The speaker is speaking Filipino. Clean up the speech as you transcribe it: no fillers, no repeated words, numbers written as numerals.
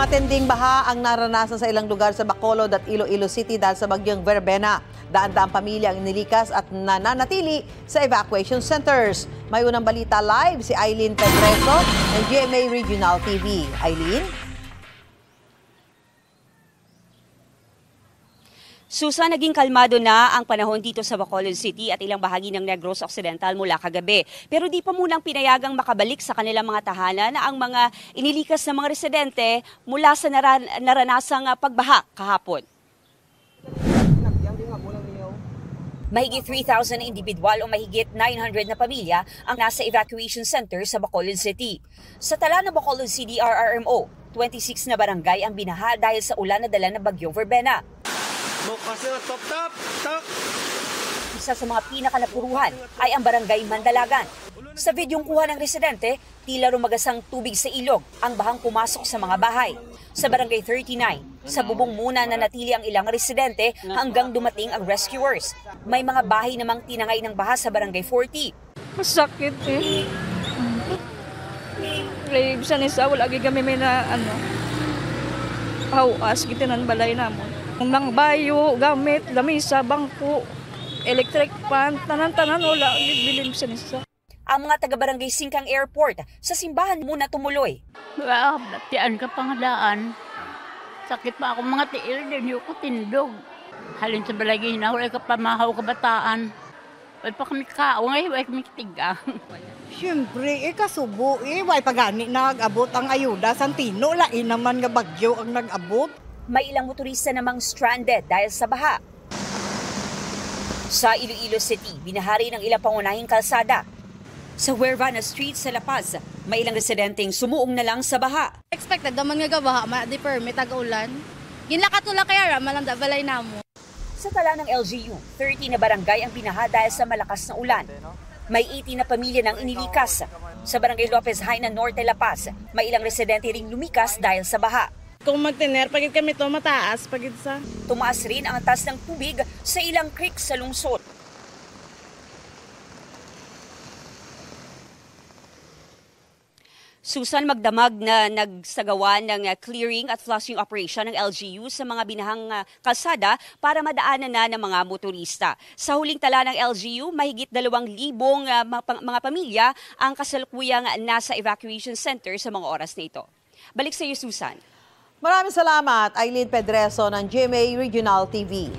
Matinding baha ang naranasan sa ilang lugar sa Bacolod at Iloilo City dahil sa bagyong Verbena. Daan-daang pamilya ang inilikas at nananatili sa evacuation centers. May unang balita live si Eileen Pedreso ng GMA Regional TV. Eileen? Susan, naging kalmado na ang panahon dito sa Bacolod City at ilang bahagi ng Negros Occidental mula kagabi. Pero di pa munang pinayagang makabalik sa kanilang mga tahanan ang mga inilikas na mga residente mula sa naranasang pagbaha kahapon. Mahigit 3,000 na individual o mahigit 900 na pamilya ang nasa evacuation center sa Bacolod City. Sa tala ng Bacolod City RRMO, 26 na barangay ang binaha dahil sa ulan na dala ng bagyong Verbena. Isa sa mga pinakanapuruhan ay ang barangay Mandalagan. Sa videong kuha ng residente, tila rumagasang tubig sa ilog ang bahang pumasok sa mga bahay. Sa barangay 39, sa bubong muna na natili ang ilang residente hanggang dumating ang rescuers. May mga bahay namang tinangay ng baha sa barangay 40. Masakit eh. Bisan isa, wala kami may na hawas, gitinan balay namon. Nang bayo, gamit, lamisa, bangko, electric fan, tanan-tanan, wala, bilin sa nisa. Ang mga taga-barangay Singkang Airport sa simbahan muna tumuloy. Tiyan ka pangadaan. Sakit pa ako mga tiil din, yung ko tindog. Halin sa balagay na, wala ka pamahaw kabataan. Wala pa kami kaaway, wala kami tigang. Siyempre, kasubo, wala pagani nag-abot ang ayuda. Santino, lain naman nga bagyo ang nag-abot. May ilang motorista namang stranded dahil sa baha. Sa Iloilo City, binahari ng ilang pangunahing kalsada. Sa Huervana Street sa La Paz, may ilang residenteng sumuong na lang sa baha. Expected naman nga baha, di permit tag-ulan. Ginlakatula kaya raman ang balay namo. Sa tala ng LGU, 30 na barangay ang binaha dahil sa malakas na ulan. May 80 na pamilya nang inilikas. Sa barangay Lopez Haina Norte, La Paz, may ilang residente ring lumikas dahil sa baha. Kung magtiner, pagid kami to mataas, pagid sa... Tumaas rin ang taas ng tubig sa ilang creek sa lungsod. Susan, magdamag na nagsagawa ng clearing at flushing operation ng LGU sa mga binahang kalsada para madaanan na ng mga motorista. Sa huling tala ng LGU, mahigit 2,000 mga pamilya ang kasalukuyang nasa evacuation center sa mga oras na ito. Balik sa iyo, Susan. Maraming salamat, Eileen Pedreso ng GMA Regional TV.